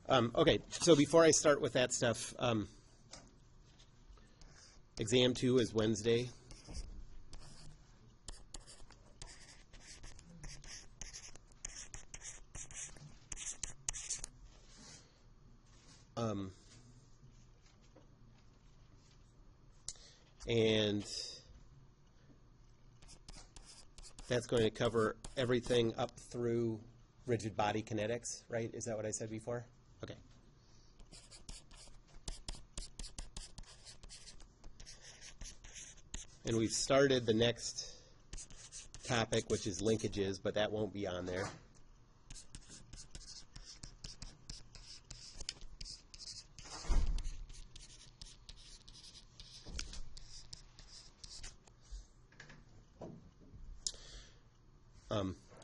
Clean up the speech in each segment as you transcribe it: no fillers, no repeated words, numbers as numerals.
Okay, so before I start with that stuff, exam 2 is Wednesday. And that's going to cover everything up through rigid body kinetics, right? Is that what I said before? Okay. And we've started the next topic, which is linkages, but that won't be on there.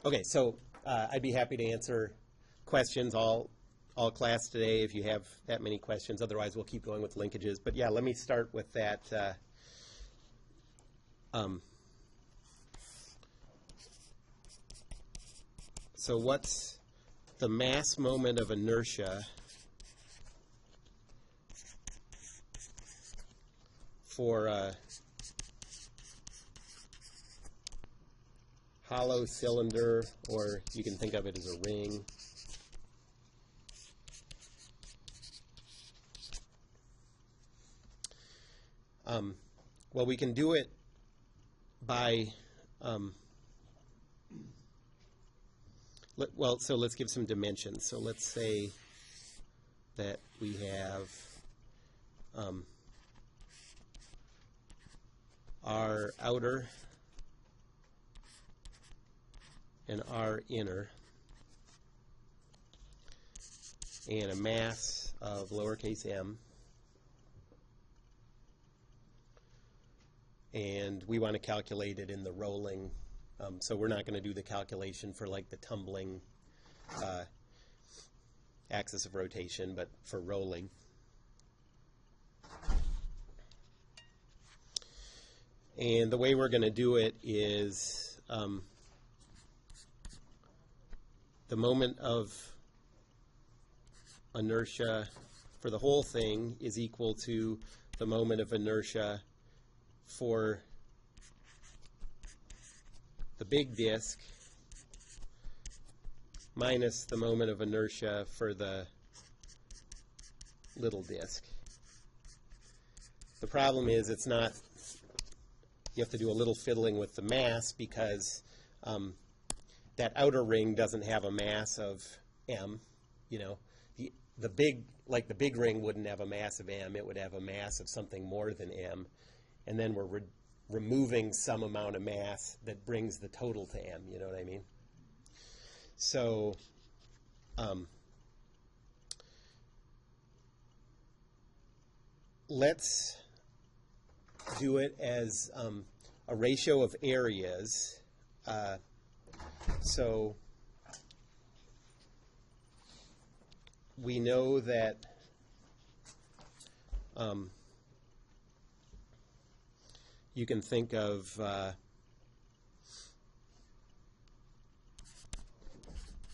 Okay, so I'd be happy to answer questions all class today if you have that many questions. Otherwise, we'll keep going with linkages. But yeah, let me start with that. So what's the mass moment of inertia for a hollow cylinder, or you can think of it as a ring? Well, we can do it by, so let's give some dimensions. So let's say that we have our outer and our inner, and a mass of lowercase m. And we want to calculate it in the rolling. So we're not going to do the calculation for like the tumbling axis of rotation, but for rolling. And the way we're going to do it is the moment of inertia for the whole thing is equal to the moment of inertia for the big disk minus the moment of inertia for the little disk. The problem is it's not, you have to do a little fiddling with the mass because that outer ring doesn't have a mass of m. You know, the big ring wouldn't have a mass of m, it would have a mass of something more than m. And then we're removing some amount of mass that brings the total to m, you know what I mean? So let's do it as a ratio of areas. So we know that you can think of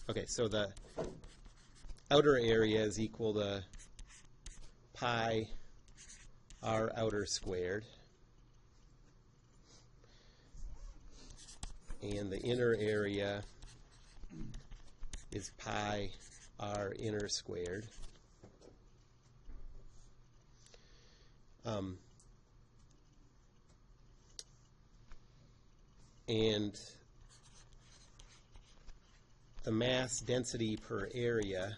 okay, so the outer area is equal to pi r outer squared, and the inner area is pi r inner squared. And the mass density per area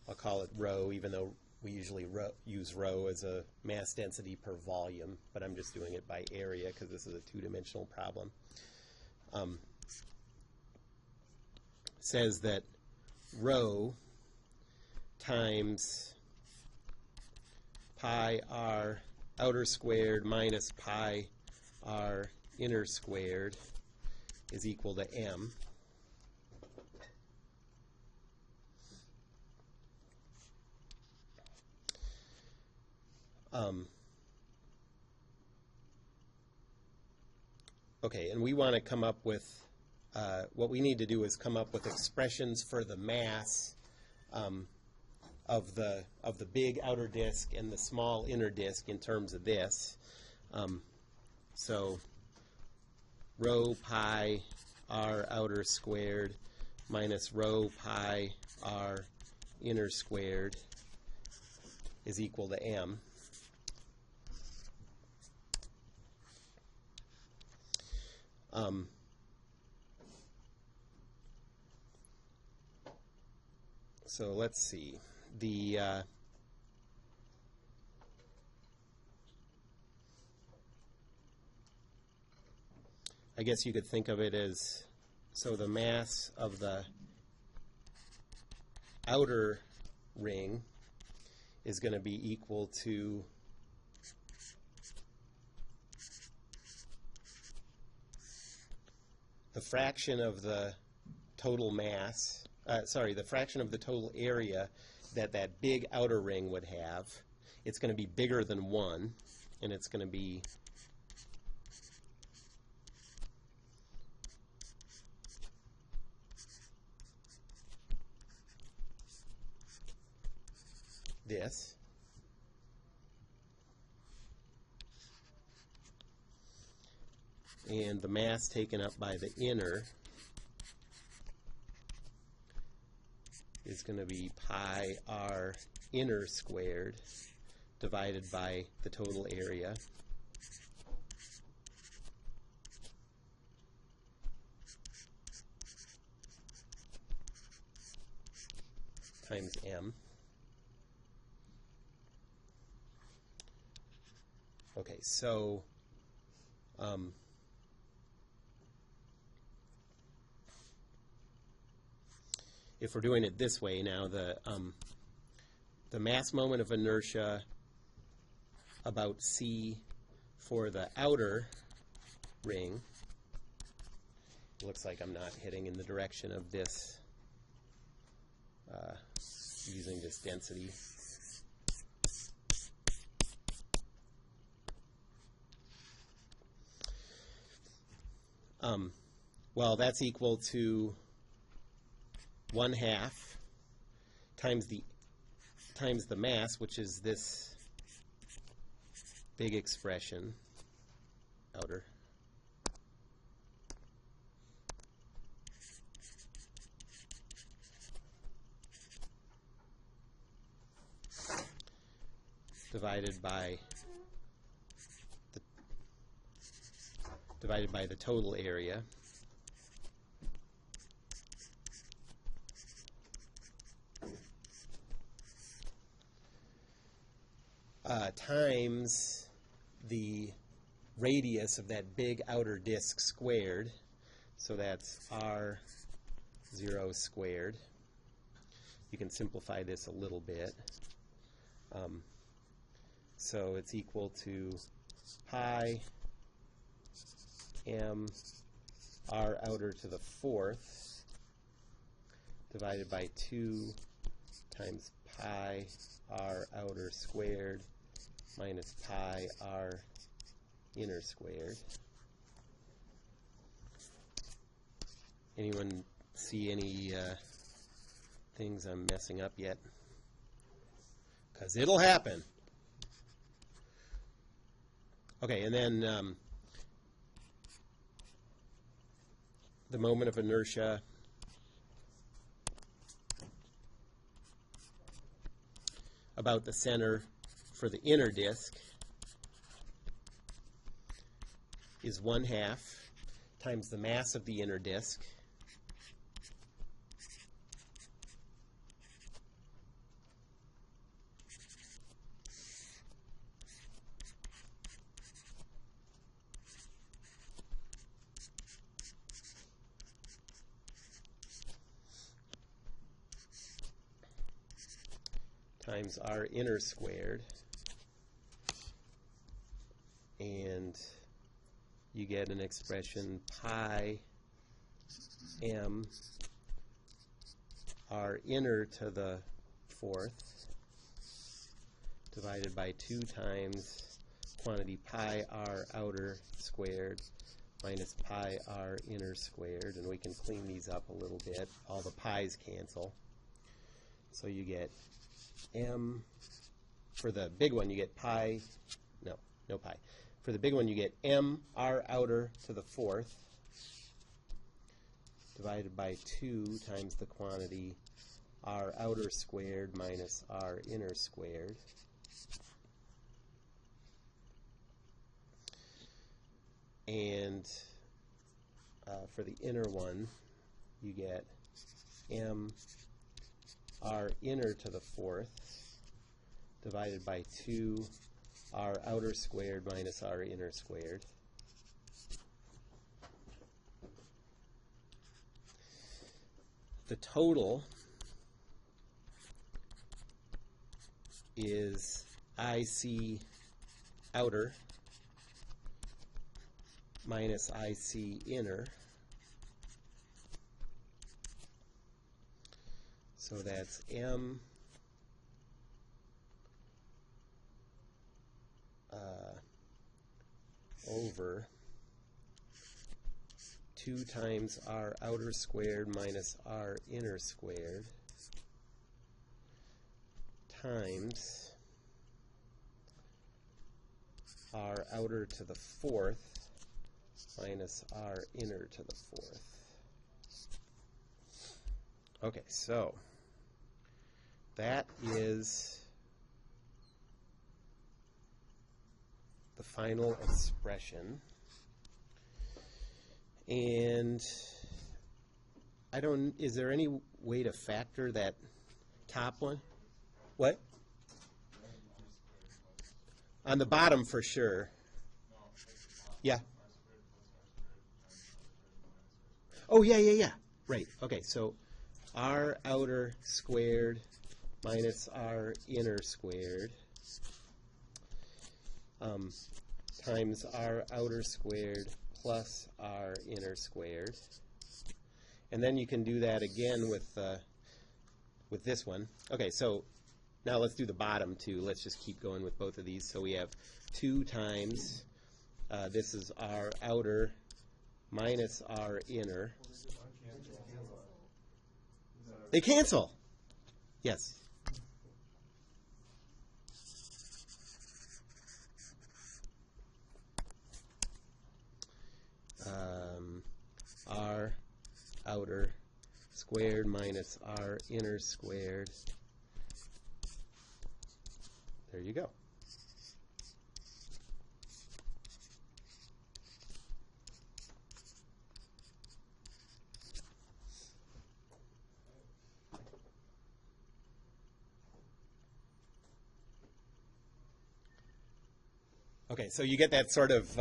I'll call it rho, even though we usually use rho as a mass density per volume, but I'm just doing it by area because this is a two-dimensional problem. Says that rho times pi r outer squared minus pi r inner squared is equal to m. Okay, and we want to come up with, what we need to do is come up with expressions for the mass of the big outer disk and the small inner disk in terms of this. So rho pi r outer squared minus rho pi r inner squared is equal to m. So let's see. I guess you could think of it as, so the mass of the outer ring is going to be equal to the fraction of the total mass, the fraction of the total area that that big outer ring would have. It's going to be bigger than 1, and it's going to be this. And the mass taken up by the inner is going to be pi r inner squared divided by the total area times m. Okay, so if we're doing it this way now, the mass moment of inertia about C for the outer ring, looks like I'm not heading in the direction of this using this density. Well, that's equal to 1/2 times the mass, which is this big expression, outer, divided by the total area. Times the radius of that big outer disk squared, so that's r0 squared. You can simplify this a little bit. So it's equal to pi m r outer to the 4th divided by 2 times pi r outer squared minus pi r inner squared. Anyone see any things I'm messing up yet? Because it'll happen. Okay, and then the moment of inertia about the center for the inner disk is 1/2 times the mass of the inner disk times r inner squared, and you get an expression pi m r inner to the 4th divided by 2 times quantity pi r outer squared minus pi r inner squared, and we can clean these up a little bit. All the pi's cancel. So you get m, for the big one you get pi, no pi. For the big one you get m r outer to the fourth divided by 2 times the quantity r outer squared minus r inner squared. And for the inner one, you get m r inner to the fourth divided by 2 r outer squared minus r inner squared. The total is IC outer minus IC inner. So that's m over 2 times r outer squared minus r inner squared times r outer to the fourth minus r inner to the fourth. Okay, so that is the final expression. And is there any way to factor that top one? What? On the bottom for sure. Yeah. Oh, yeah. Right. Okay, so r outer squared minus r inner squared times r outer squared plus r inner squared. And then you can do that again with this one. Okay, so now let's do the bottom two. Let's just keep going with both of these. So we have 2 times, this is r outer minus r inner. They cancel. Yes. R outer squared minus r inner squared. There you go. Okay, so you get that sort of,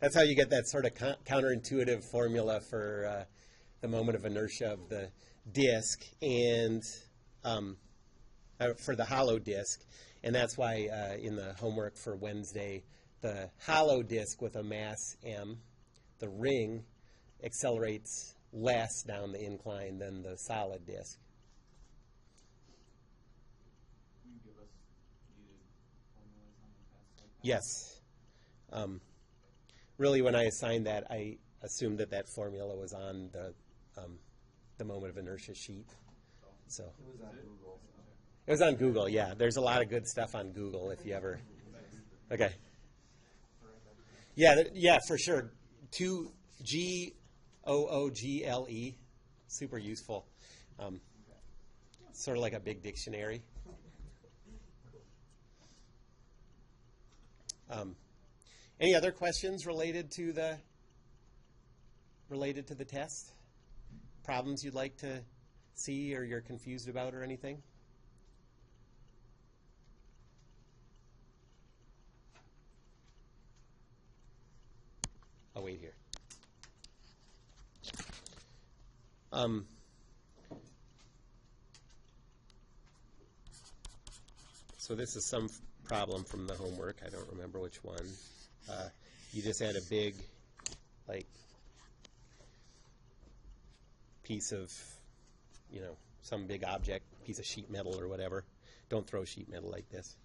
that's how you get that sort of counterintuitive formula for the moment of inertia of the disk and for the hollow disk. And that's why in the homework for Wednesday, the hollow disk with a mass m, the ring, accelerates less down the incline than the solid disk. Yes. Really, when I assigned that, I assumed that that formula was on the moment of inertia sheet. So it was on Google. It was on Google, yeah. There's a lot of good stuff on Google if you ever. Okay. Yeah, for sure. Google, super useful. Sort of like a big dictionary. Any other questions related to the test? Problems you'd like to see or you're confused about or anything? I'll wait here. So this is some problem from the homework. I don't remember which one. You just had a big, like, piece of, some big object, piece of sheet metal or whatever. Don't throw sheet metal like this.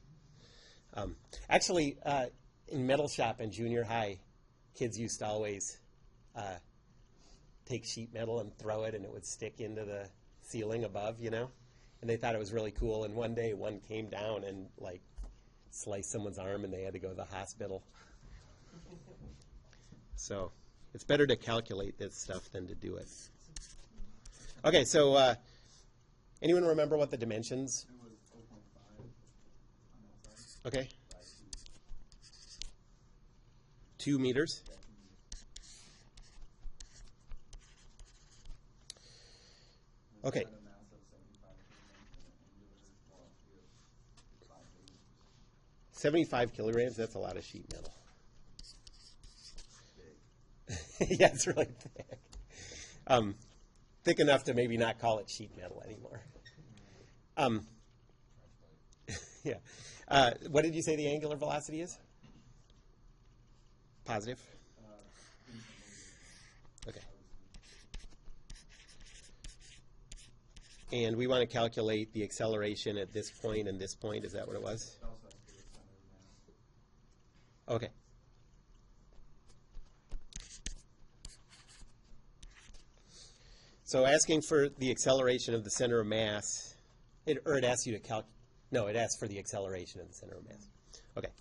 Actually, in metal shop in junior high, kids used to always take sheet metal and throw it, and it would stick into the ceiling above, you know? And they thought it was really cool. And one day, one came down and, like, sliced someone's arm, and they had to go to the hospital. So it's better to calculate this stuff than to do it. Okay, so anyone remember what the dimensions? It was 0.5 on that side. Okay. By 2 meters. Yeah, 2 meters. Okay. At a mass of 75 kilograms and an angular velocity of 5 meters. 75 kilograms, that's a lot of sheet metal. Big. Yeah, it's really thick. Thick enough to maybe not call it sheet metal anymore. Yeah. What did you say the angular velocity is? Positive? Okay. And we want to calculate the acceleration at this point and this point. Is that what it was? It also has to do with center of mass. Okay. So asking for the acceleration of the center of mass, it asks you to it asks for the acceleration of the center of mass. Okay.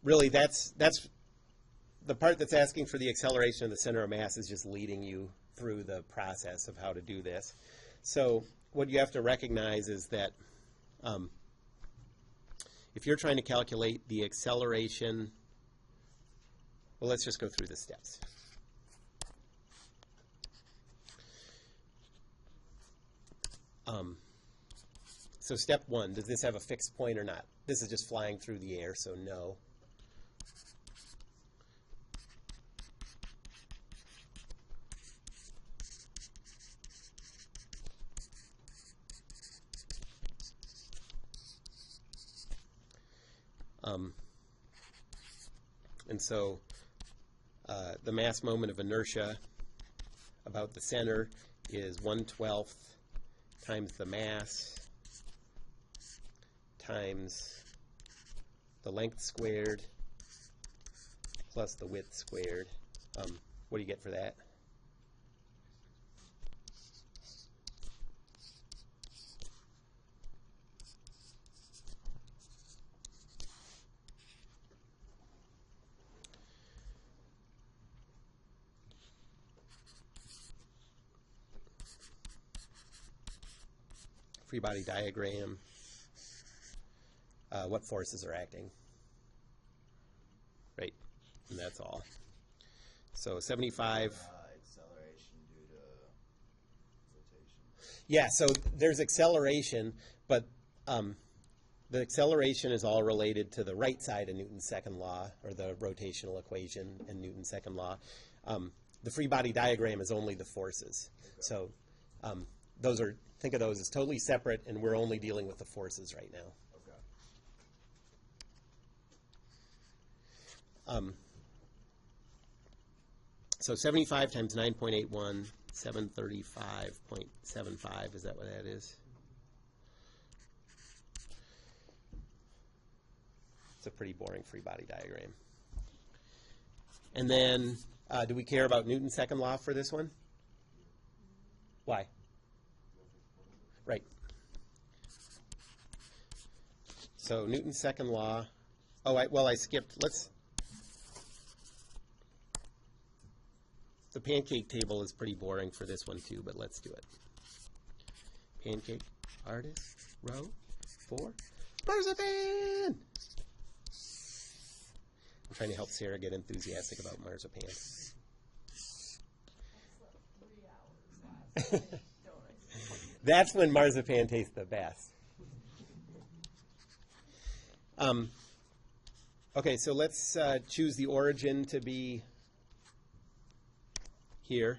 Really, that's the part that's asking for the acceleration of the center of mass is just leading you through the process of how to do this. So what you have to recognize is that if you're trying to calculate the acceleration, well, let's just go through the steps. So step 1, does this have a fixed point or not? This is just flying through the air, so no. And so the mass moment of inertia about the center is 1/12 times the mass times the length squared plus the width squared. What do you get for that? Free body diagram. What forces are acting? Right, and that's all. So 75. Acceleration due to rotation. Yeah, so there's acceleration, but the acceleration is all related to the right side of Newton's second law, or the rotational equation in Newton's second law. The free body diagram is only the forces. Okay. So those are, think of those as totally separate, and we're only dealing with the forces right now. So 75 times 9.81, 735.75, is that what that is? It's a pretty boring free body diagram. And then, do we care about Newton's second law for this one? Why? Right. So Newton's second law. Oh, I skipped. The pancake table is pretty boring for this one too, but let's do it. Pancake artist row 4 marzipan. I'm trying to help Sarah get enthusiastic about marzipan. That's when marzipan tastes the best. Okay, so let's choose the origin to be here.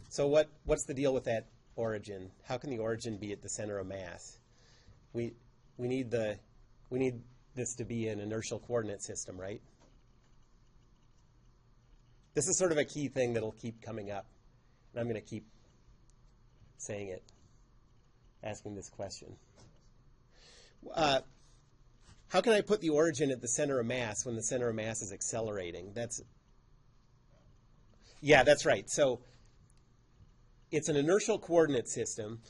So what's the deal with that origin? How can the origin be at the center of mass? We need this to be an inertial coordinate system, right? This is sort of a key thing that'll keep coming up, and I'm going to keep saying it, asking this question. how can I put the origin at the center of mass when the center of mass is accelerating? Yeah, that's right. So it's an inertial coordinate system.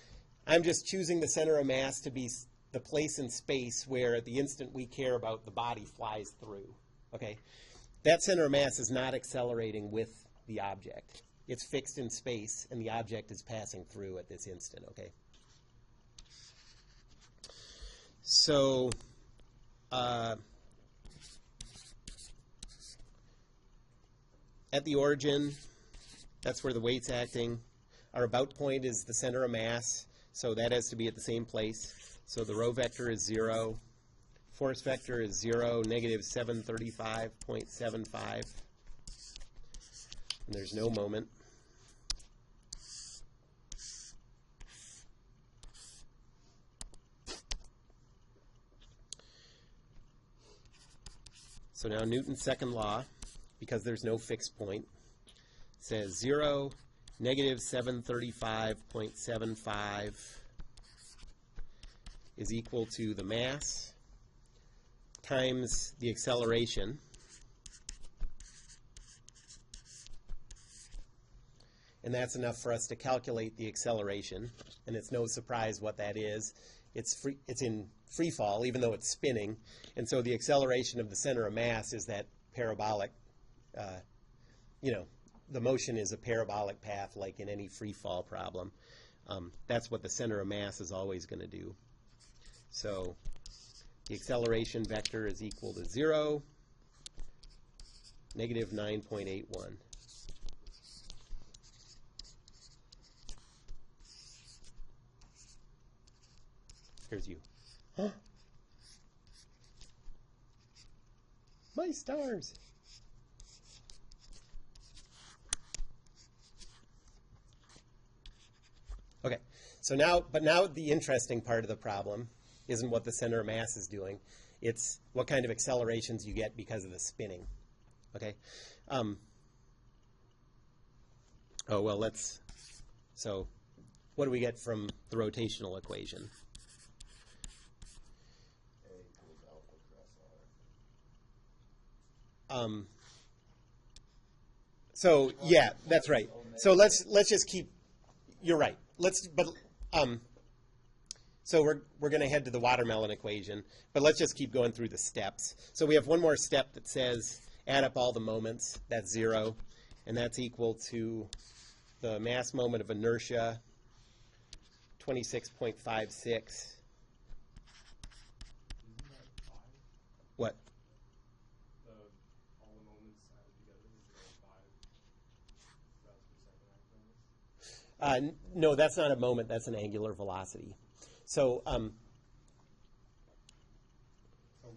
I'm just choosing the center of mass to be the place in space where at the instant we care about, the body flies through. Okay? That center of mass is not accelerating with the object. It's fixed in space, and the object is passing through at this instant. Okay? So at the origin, that's where the weight's acting. Our about point is the center of mass, so that has to be at the same place. So the rho vector is 0. Force vector is 0, negative 735.75. And there's no moment. So now Newton's second law, because there's no fixed point, says 0, negative 735.75 is equal to the mass times the acceleration. And that's enough for us to calculate the acceleration. And it's no surprise what that is. It's in free fall, even though it's spinning. And so the acceleration of the center of mass is that parabolic, the motion is a parabolic path like in any free fall problem. That's what the center of mass is always going to do. So the acceleration vector is equal to 0, negative 9.81. Here's you. Huh? My stars. Okay, so now the interesting part of the problem isn't what the center of mass is doing. It's what kind of accelerations you get because of the spinning. Okay? So what do we get from the rotational equation? A equals alpha cross R. So yeah, that's right. So let's just keep. You're right. So we're going to head to the watermelon equation, but let's just keep going through the steps. So we have one more step that says add up all the moments. That's 0, and that's equal to the mass moment of inertia, 26.56. What? All the moments added together is 0.5. That's per second. No, that's not a moment. That's an angular velocity. So So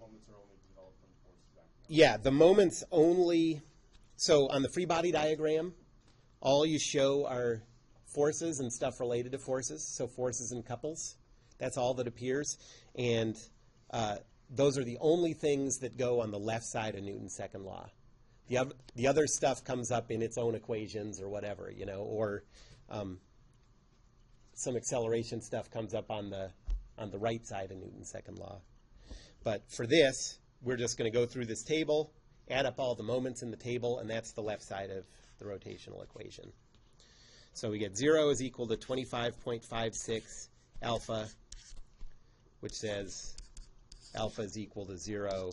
moments are only developed when forces acting on. yeah, the moments only. So on the free body diagram, all you show are forces and stuff related to forces. So forces and couples. That's all that appears. And those are the only things that go on the left side of Newton's second law. The other stuff comes up in its own equations or whatever, or some acceleration stuff comes up on the right side of Newton's second law. But for this, we're just going to go through this table, add up all the moments in the table, and that's the left side of the rotational equation. So we get 0 is equal to 25.56 alpha, which says alpha is equal to 0.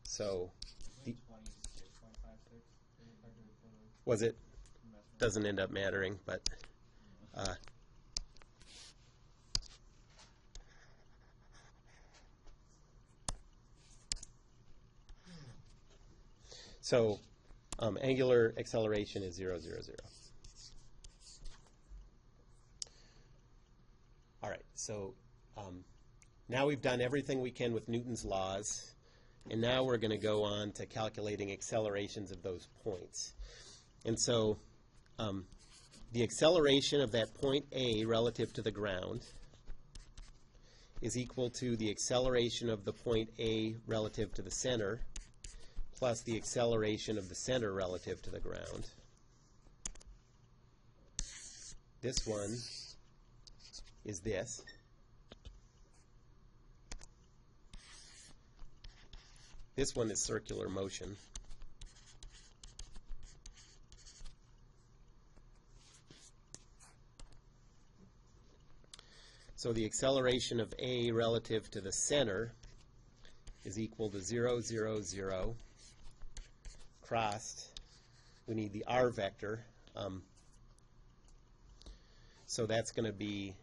So was it? Doesn't end up mattering, but so angular acceleration is 0, 0, 0. All right, so now we've done everything we can with Newton's laws, and now we're going to go on to calculating accelerations of those points. And so the acceleration of that point A relative to the ground is equal to the acceleration of the point A relative to the center plus the acceleration of the center relative to the ground. This one is this. This one is circular motion. So the acceleration of A relative to the center is equal to 0, 0, 0, crossed. We need the R vector. So that's going to be,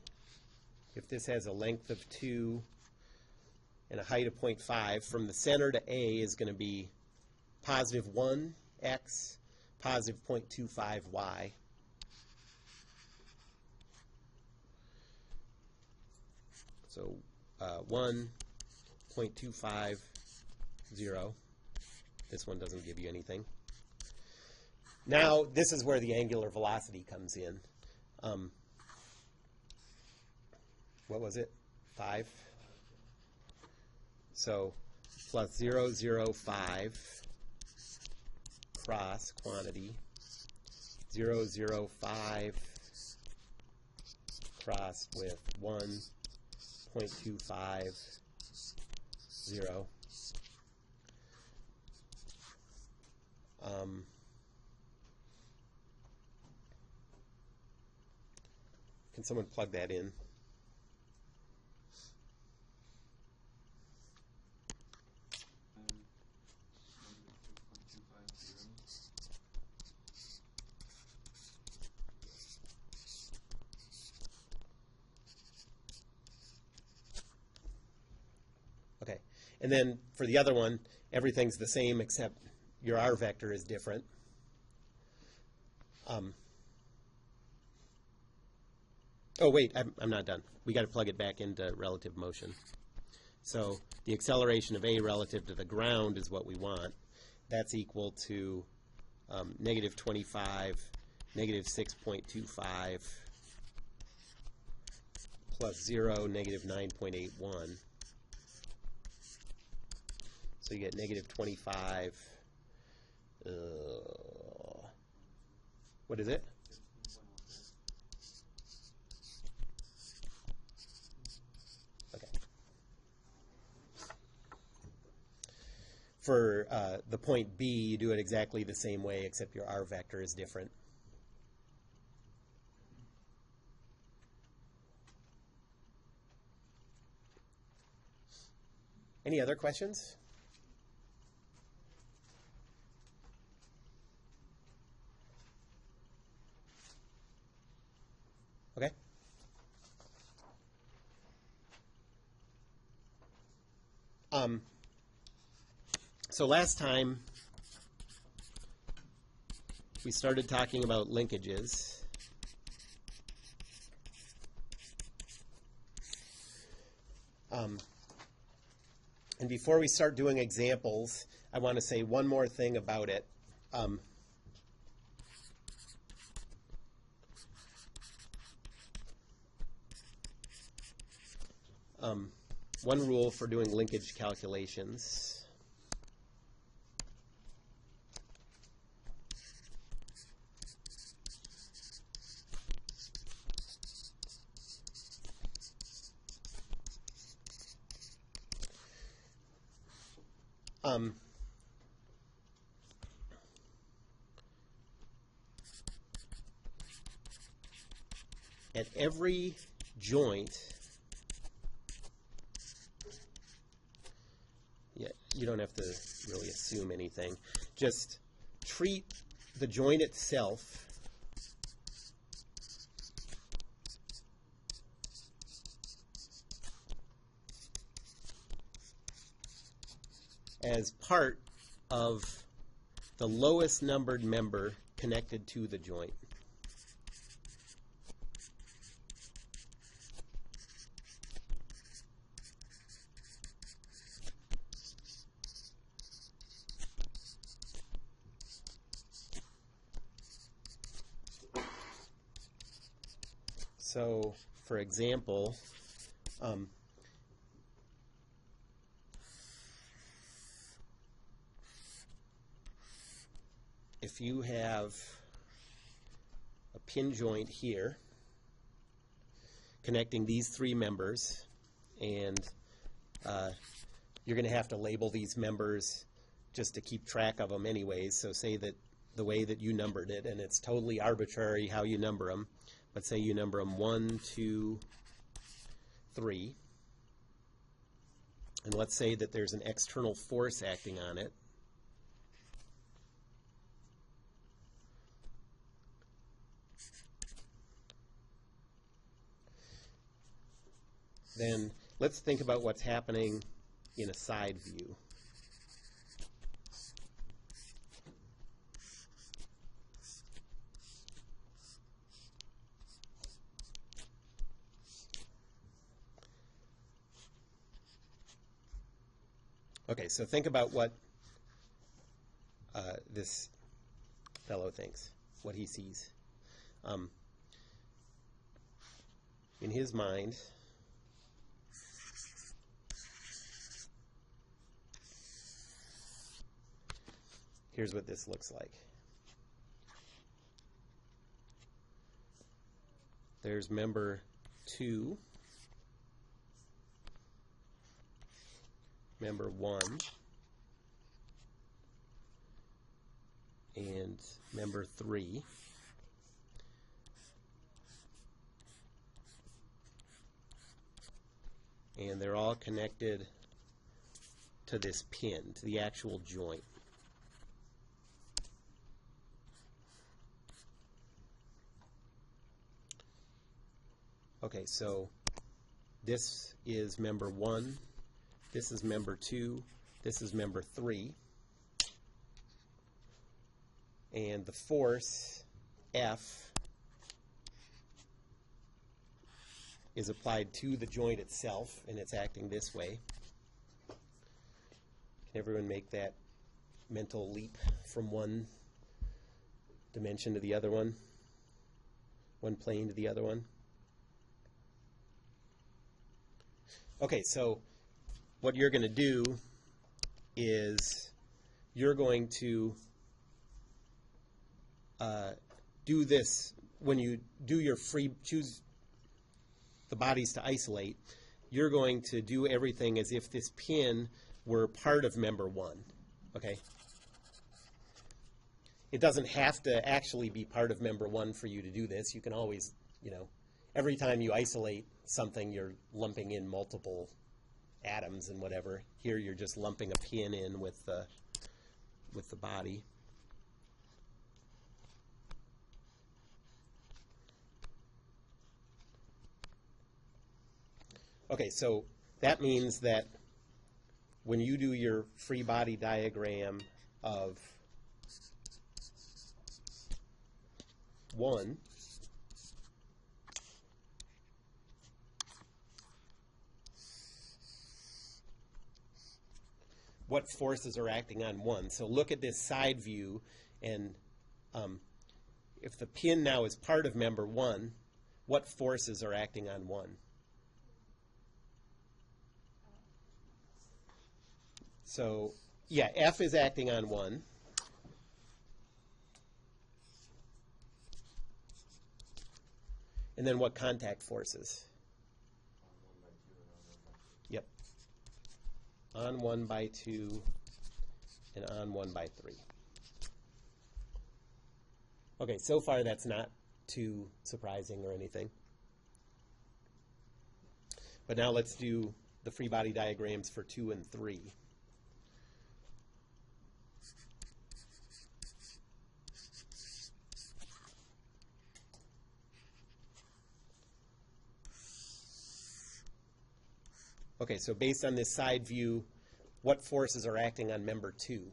if this has a length of 2 and a height of 0.5, from the center to A is going to be positive 1x, positive 0.25y. So 1.250. This one doesn't give you anything. Now, this is where the angular velocity comes in. What was it? 5? So plus 0, 0, 5 cross quantity, 0, 0, 5 crossed with 1.250. Can someone plug that in? Okay, and then for the other one, everything's the same except your R vector is different. Oh, wait, I'm not done. We got to plug it back into relative motion. So the acceleration of A relative to the ground is what we want. That's equal to negative 25, negative 6.25, plus 0, negative 9.81. So you get negative 25. What is it? Okay. For the point B, you do it exactly the same way, except your R vector is different. Any other questions? Okay. So last time we started talking about linkages. And before we start doing examples, I want to say one more thing about it. One rule for doing linkage calculations. At every joint, you don't have to really assume anything. Just treat the joint itself as part of the lowest numbered member connected to the joint. So, for example, if you have a pin joint here connecting these three members, and you're going to have to label these members just to keep track of them anyways. So say that the way that you numbered it, and it's totally arbitrary how you number them, but say you number them 1, 2, 3. And let's say that there's an external force acting on it. Then let's think about what's happening in a side view. Okay, so think about what this fellow thinks, what he sees. In his mind, here's what this looks like. There's member 2, member 1, and member 3. And they're all connected to this pin, to the actual joint. Okay, so this is member 1, this is member 2, this is member 3, and the force, F, is applied to the joint itself, and it's acting this way. Can everyone make that mental leap from one dimension to the other one plane to the other one? Okay, so what you're going to do is you're going to do this when you do your choose the bodies to isolate. You're going to do everything as if this pin were part of member 1. Okay? It doesn't have to actually be part of member 1 for you to do this. You can always, every time you isolate something, you're lumping in multiple atoms and whatever. Here you're just lumping a pin in with the body. Okay, so that means that when you do your free body diagram of 1, what forces are acting on 1? So look at this side view, and if the pin now is part of member 1, what forces are acting on 1? So, yeah, F is acting on 1. And then what contact forces? Yep. On 1 by 2 and on 1 by 3. Okay, so far that's not too surprising or anything. But now let's do the free body diagrams for 2 and 3. Okay, so based on this side view, what forces are acting on member 2?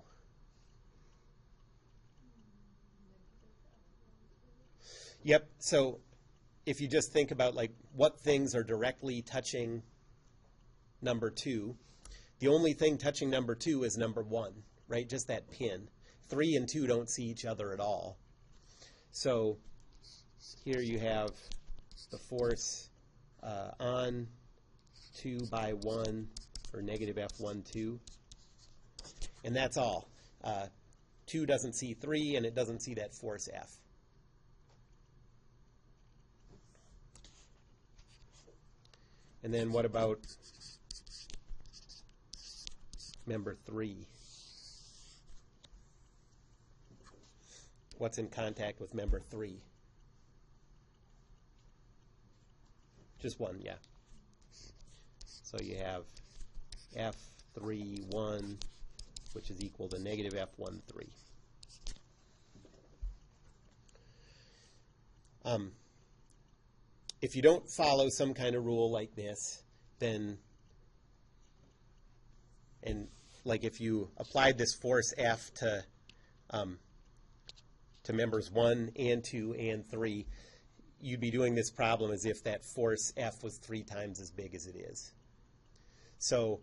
Yep, so if you just think about what things are directly touching number 2, the only thing touching number 2 is number 1, right? Just that pin. 3 and 2 don't see each other at all. So here you have the force on 2 by 1, or negative F12, and that's all. 2 doesn't see 3, and it doesn't see that force F. And then what about member 3? What's in contact with member 3? Just one, yeah. So you have F31, which is equal to negative F13. If you don't follow some kind of rule like this, then, and like if you applied this force F to members 1 and 2 and 3, you'd be doing this problem as if that force F was 3 times as big as it is. So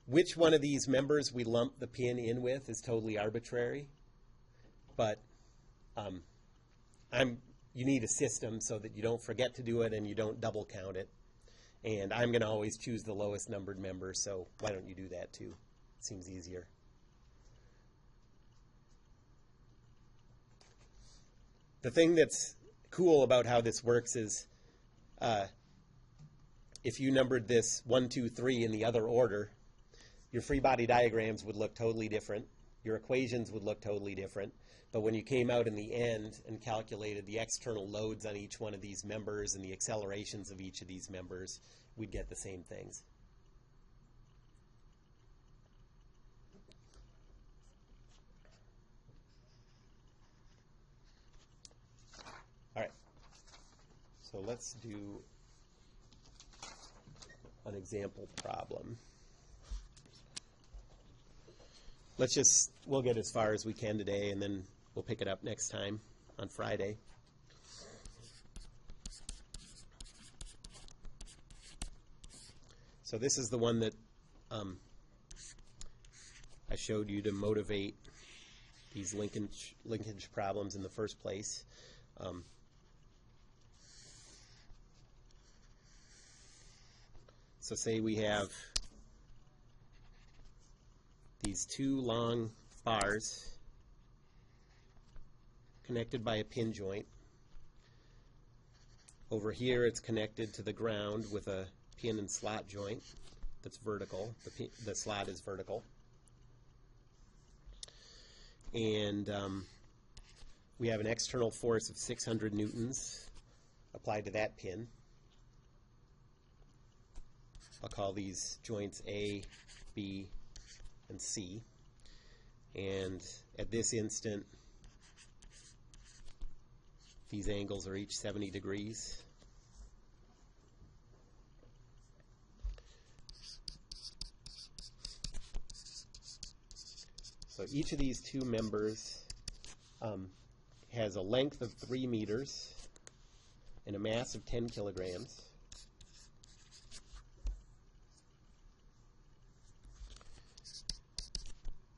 which one of these members we lump the pin in with is totally arbitrary, but you need a system so that you don't forget to do it and you don't double count it. And I'm going to always choose the lowest numbered member, so why don't you do that too? It seems easier. The thing that's cool about how this works is if you numbered this 1, 2, 3 in the other order, your free body diagrams would look totally different. Your equations would look totally different. But when you came out in the end and calculated the external loads on each one of these members and the accelerations of each of these members, we'd get the same things. All right. So let's do an example problem. We'll get as far as we can today, and then we'll pick it up next time on Friday. So this is the one that I showed you to motivate these linkage problems in the first place. So say we have these 2 long bars connected by a pin joint. Over here it's connected to the ground with a pin and slot joint that's vertical. The slot is vertical. And we have an external force of 600 newtons applied to that pin. I'll call these joints A, B, and C. And at this instant, these angles are each 70 degrees. So each of these 2 members has a length of 3 meters and a mass of 10 kilograms.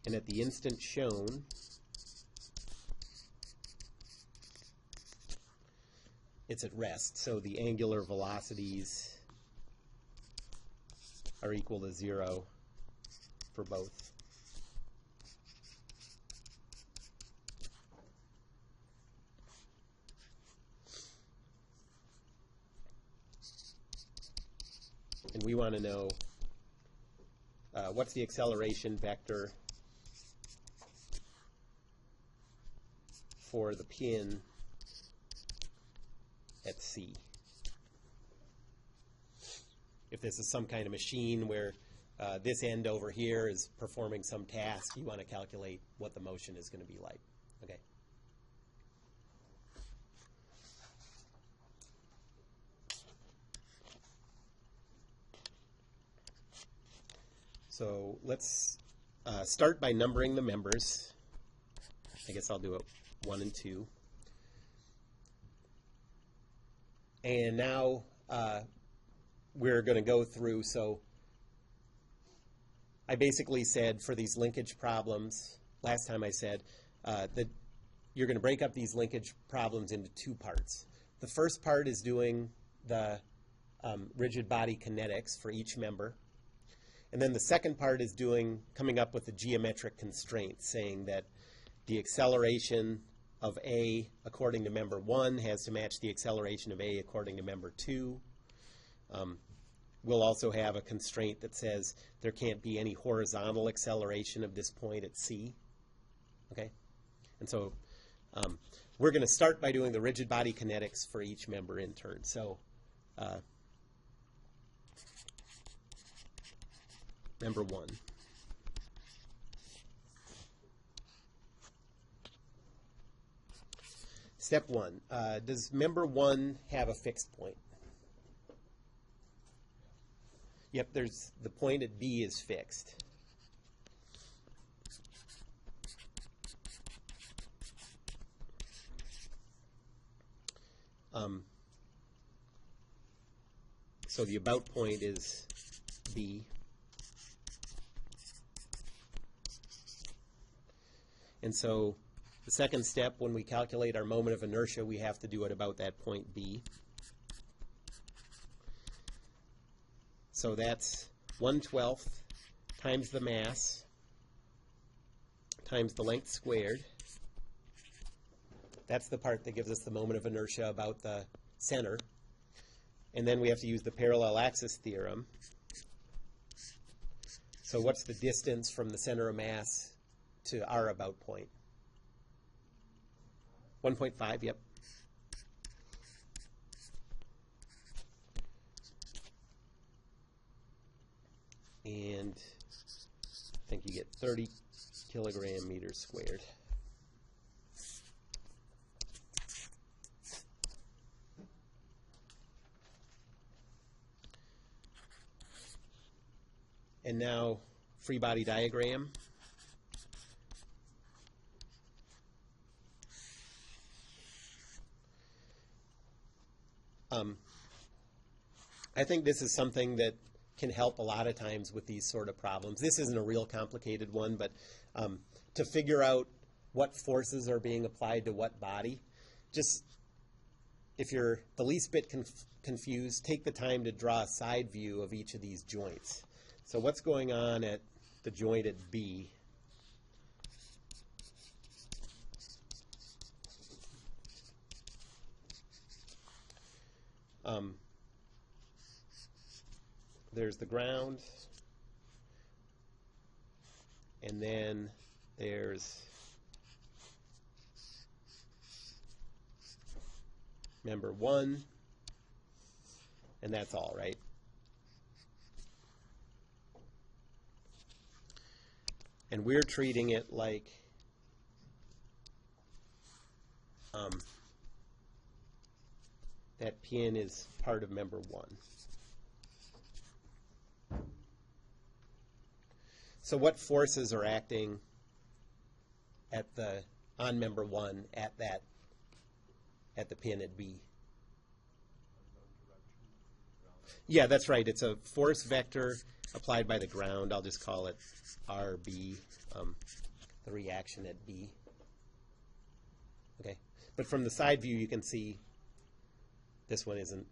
And at the instant shown, it's at rest. So the angular velocities are equal to 0 for both. And we want to know what's the acceleration vector for the pin at C. If this is some kind of machine where this end over here is performing some task, you want to calculate what the motion is going to be like. Okay. So let's start by numbering the members. I guess I'll do it 1 and 2. And now we're going to go through, so I basically said for these linkage problems, last time I said that you're going to break up these linkage problems into 2 parts. The first part is doing the rigid body kinetics for each member. And then the second part is coming up with the geometric constraints, saying that the acceleration of A according to member 1 has to match the acceleration of A according to member 2. we'll also have a constraint that says there can't be any horizontal acceleration of this point at C. Okay? And so we're going to start by doing the rigid body kinetics for each member in turn. So member 1. Step 1. Does member 1 have a fixed point? Yep, there's the point at B is fixed. So the about point is B. And so the second step, when we calculate our moment of inertia, we have to do it about that point B. So that's 1/12 times the mass times the length squared. That's the part that gives us the moment of inertia about the center. And then we have to use the parallel axis theorem. So what's the distance from the center of mass to our about point? 1.5, yep. And I think you get 30 kilogram meters squared. And now, free body diagram. I think this is something that can help a lot of times with these sort of problems. This isn't a real complicated one, but to figure out what forces are being applied to what body, just if you're the least bit confused, take the time to draw a side view of each of these joints. So what's going on at the joint at B? There's the ground, and then there's member 1, and that's all, right? And we're treating it like that pin is part of member 1. So what forces are acting at on member 1 at the pin at B? Yeah, that's right. It's a force vector applied by the ground. I'll just call it RB, the reaction at B. Okay, but from the side view, you can see this one isn't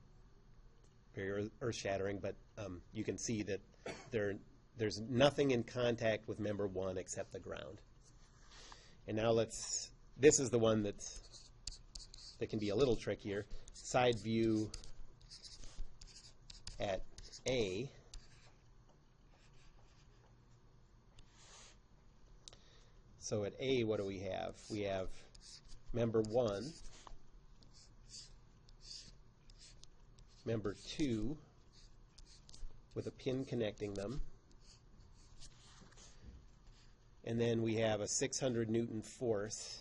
very earth-shattering, but you can see that there's nothing in contact with member 1 except the ground. And now this is the one that can be a little trickier. Side view at A. So at A, what do we have? We have member 1, member 2 with a pin connecting them, and then we have a 600 Newton force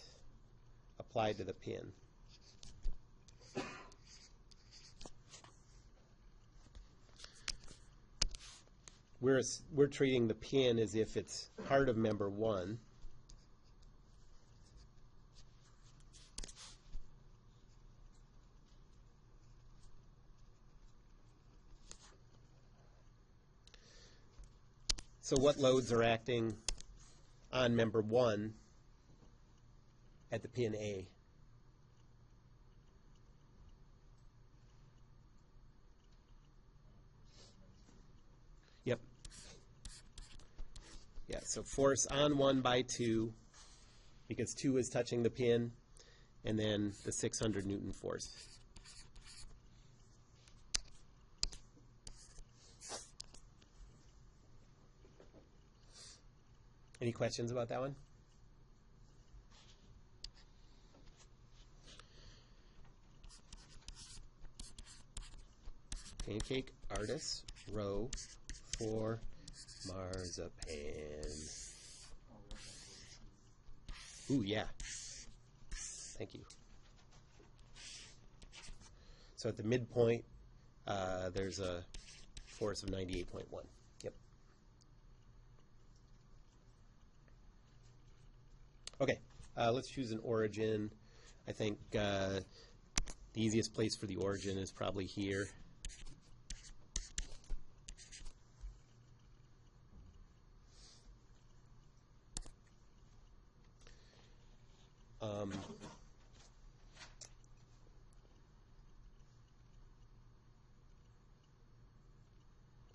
applied to the pin. We're treating the pin as if it's part of member 1. So what loads are acting on member 1 at the pin A? Yep. Yeah, so force on 1 by 2, because 2 is touching the pin, and then the 600 Newton force. Any questions about that one? Pancake artist row for marzipan. Ooh, yeah. Thank you. So at the midpoint, there's a force of 98.1. Yep. Okay, let's choose an origin. I think the easiest place for the origin is probably here.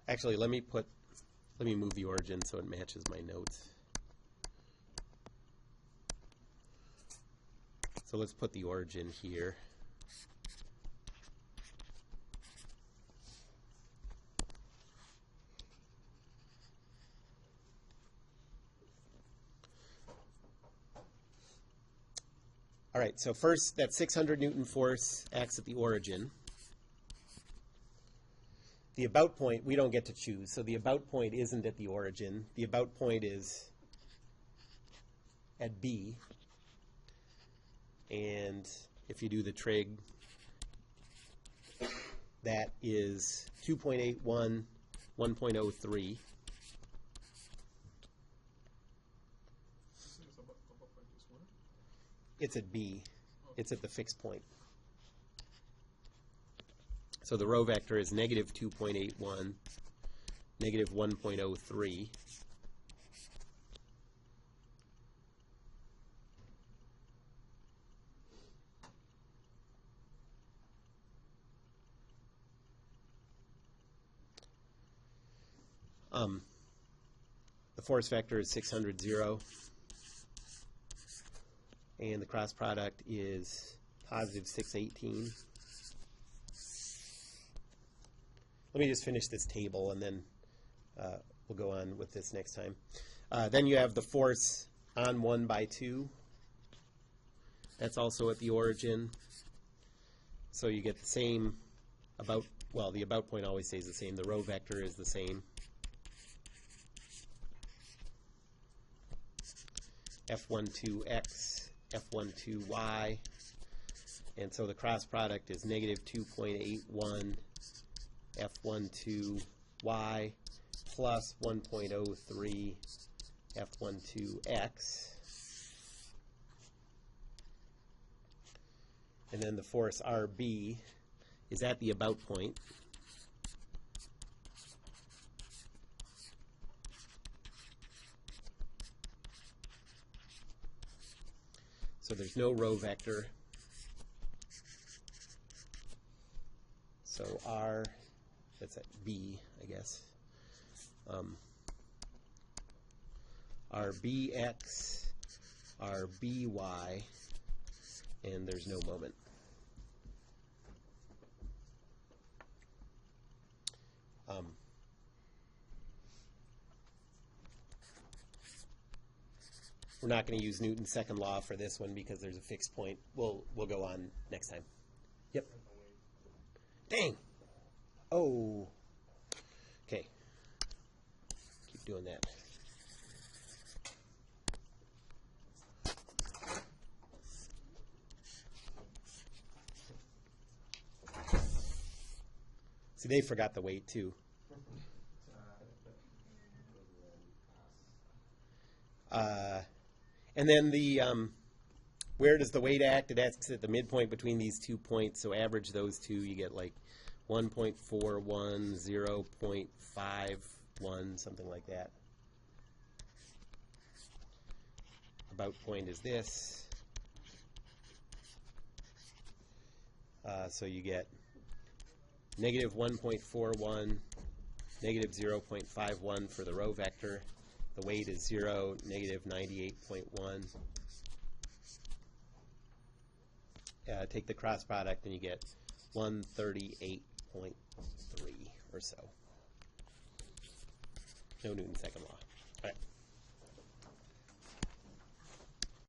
Actually, let me move the origin so it matches my notes. So let's put the origin here. All right, so first, that 600 Newton force acts at the origin. The about point, we don't get to choose. So the about point isn't at the origin. The about point is at B. And if you do the trig, that is 2.81, 1.03. It's at B. It's at the fixed point. So the row vector is negative 2.81, negative 1.03. The force vector is 600, 0. And the cross product is positive 618. Let me just finish this table, and then we'll go on with this next time. Then you have the force on 1 by 2. That's also at the origin. So you get the same about, well, the about point always stays the same. The row vector is the same. F12x, F12y. And so the cross product is negative 2.81 F12y plus 1.03 F12x. And then the force RB is at the about point. So there's no row vector. So R, that's at B, I guess. RBX, RBY, and there's no moment. We're not going to use Newton's second law for this one because there's a fixed point. We'll go on next time. Yep. Dang. Oh. Okay. Keep doing that. See, they forgot the weight too. And then the where does the weight act? It acts at the midpoint between these 2 points. So average those two, you get like 1.41, 0.51, something like that. About point is this. So you get negative 1.41, negative 0.51 for the row vector. The weight is 0, negative 98.1. Take the cross product and you get 138.3 or so. No Newton's second law. All right.